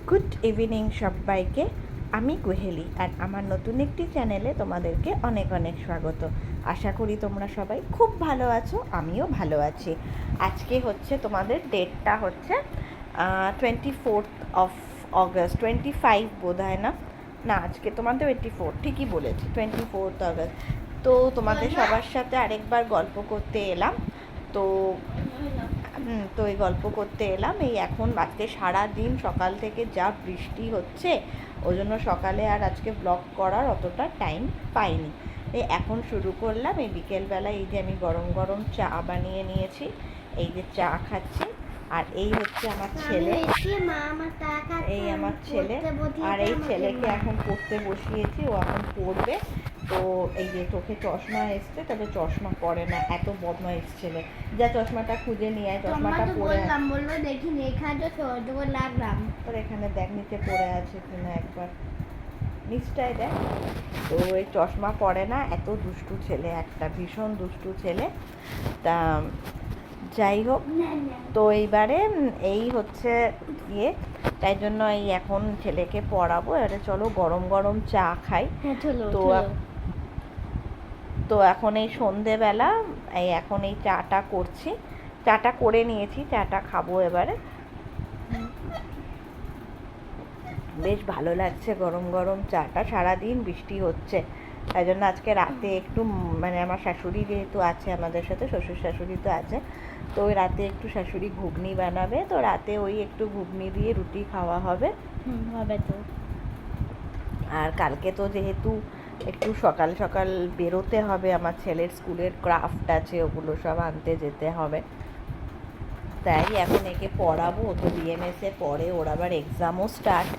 Good evening সবাইকে। আমি কুহেলি আর আমার নতুন একটি চ্যানেলে তোমাদেরকে অনেক অনেক স্বাগত। আশা করি তোমরা সবাই খুব ভালো আছো, আমিও ভালো আছি। আজকে হচ্ছে তোমাদের ডেটটা হচ্ছে 24th অফ অগস্ট, 25 বোধ হয় না, না আজকে তোমাদের 24, ঠিকই বলেছি, 24th অগস্ট। তো তোমাদের সবার সাথে আরেকবার গল্প করতে এলাম। তো তো এই গল্প করতে এলাম। এই এখন আজকে সারা দিন সকাল থেকে যা বৃষ্টি হচ্ছে, ওই জন্য সকালে আর আজকে ব্লগ করার অতটা টাইম পাইনি। এই এখন শুরু করলাম। এই বিকেলবেলা এই যে আমি গরম গরম চা বানিয়ে নিয়েছি, এই যে চা খাচ্ছি। আর এই হচ্ছে আমার ছেলে, এই আমার ছেলে। আর এই ছেলেকে এখন পড়তে বসিয়েছি, ও এখন পড়বে। তো এই যে চোখে চশমা এসছে, তবে চশমা পরে না, এত বদমাইশ ছেলে। যা চশমাটা খুঁজে নিয়ে আয়, চশমাটা পরে বললো দেখিনি, এখানে তো লাগলাম তোর এখানে দেখ নিচে পড়ে আছে কিনা একবার, নিচটায় দেখ। তো এই চশমা পরে না, এত দুষ্টু ছেলে, একটা ভীষণ দুষ্টু ছেলে। তা যাই হোক, তো এইবারে এই হচ্ছে ইয়ে, তাই জন্য এই এখন ছেলেকে পড়াবো। এবারে চলো গরম গরম চা খাই। তো তো এখন এই সন্ধেবেলা এই এখন এই চাটা করছি, চাটা করে নিয়েছি, চাটা খাবো এবারে। বেশ ভালো লাগছে গরম গরম চাটা। সারাদিন বৃষ্টি হচ্ছে, তাই জন্য আজকে রাতে একটু মানে আমার শাশুড়ি যেহেতু আছে আমাদের সাথে, শ্বশুর শাশুড়ি তো আছে, তো ওই রাতে একটু শাশুড়ি ঘুগনি বানাবে, তো রাতে ওই একটু ঘুগনি দিয়ে রুটি খাওয়া হবে। হবে তো। আর কালকে তো যেহেতু একটু সকাল সকাল বেরোতে হবে, আমার ছেলের স্কুলের ক্রাফট আছে, ওগুলো সব আনতে যেতে হবে, তাই এখন একে পড়াবো। ও তো বিএমএসে পড়ে, ওর আবার এক্সামও স্টার্ট।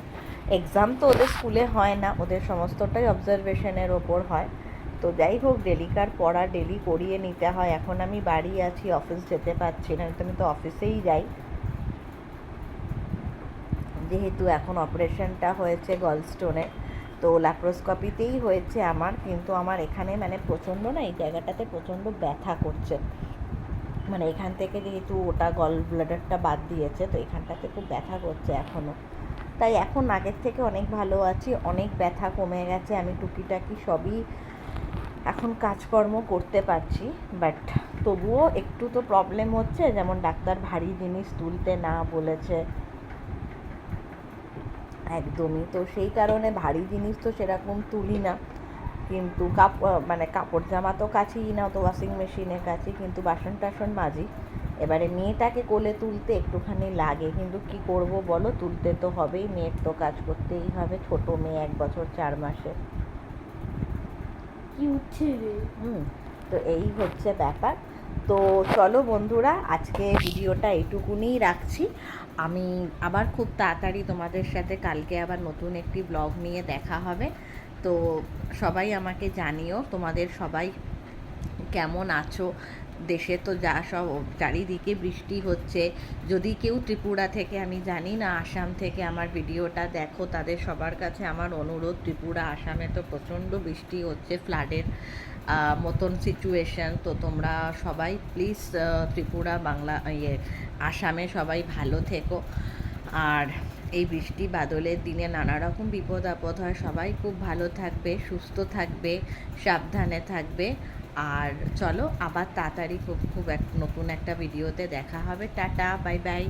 এক্সাম তো ওদের স্কুলে হয় না, ওদের সমস্তটাই অবজারভেশনের ওপর হয়। তো যাই হোক, ডেলিকার পড়া ডেলি করিয়ে নিতে হয়। এখন আমি বাড়ি আছি, অফিস যেতে পারছি না, আমি তো অফিসেই যাই, যেহেতু এখন অপারেশনটা হয়েছে গলস্টোনে। তো ল্যাপ্রোস্কোপিতেই হয়েছে আমার, কিন্তু আমার এখানে মানে প্রচণ্ড না, এই জায়গাটাতে প্রচণ্ড ব্যথা করছে। মানে এখান থেকে যেহেতু ওটা গল ব্লাডারটা বাদ দিয়েছে, তো এখানটাতে খুব ব্যথা করছে এখনও। তাই এখন আগের থেকে অনেক ভালো আছি, অনেক ব্যথা কমে গেছে, আমি টুকিটাকি সবই এখন কাজকর্ম করতে পারছি। বাট তবুও একটু তো প্রবলেম হচ্ছে, যেমন ডাক্তার ভারী জিনিস তুলতে না বলেছে একদমই, তো সেই কারণে ভারী জিনিস তো সেরকম তুলি না। কিন্তু মানে কাপড় জামা তো কাছেই না, তো ওয়াশিং মেশিনে কাছে, কিন্তু বাসন টাসন মাজি। এবারে মেয়েটাকে কোলে তুলতে একটুখানি লাগে, কিন্তু কি করব বলো, তুলতে তো হবেই, মেয়ের তো কাজ করতেই হবে, ছোট মেয়ে, 1 বছর 4 মাসে। তো এই হচ্ছে ব্যাপার। তো চলো বন্ধুরা, আজকে ভিডিওটা এইটুকুনিই রাখছি। আমি আবার খুব তাড়াতাড়ি তোমাদের সাথে কালকে আবার নতুন একটি ব্লগ নিয়ে দেখা হবে। তো সবাই আমাকে জানিও তোমাদের সবাই কেমন আছো। দেশে তো যা সব চারিদিকে বৃষ্টি হচ্ছে, যদি কেউ ত্রিপুরা থেকে, আমি জানি না, আসাম থেকে আমার ভিডিওটা দেখো, তাদের সবার কাছে আমার অনুরোধ, ত্রিপুরা আসামে তো প্রচণ্ড বৃষ্টি হচ্ছে, ফ্লাডের মতন সিচুয়েশান। তো তোমরা সবাই প্লিজ ত্রিপুরা, বাংলা, আসামে সবাই ভালো থেকো। আর এই বৃষ্টি বাদলের দিনে নানা রকম বিপদ আপদ হয়, সবাই খুব ভালো থাকবে, সুস্থ থাকবে, সাবধানে থাকবে। আর চলো আবার তাড়াতাড়ি খুব খুব নতুন একটা ভিডিওতে দেখা হবে। Tata, bye bye.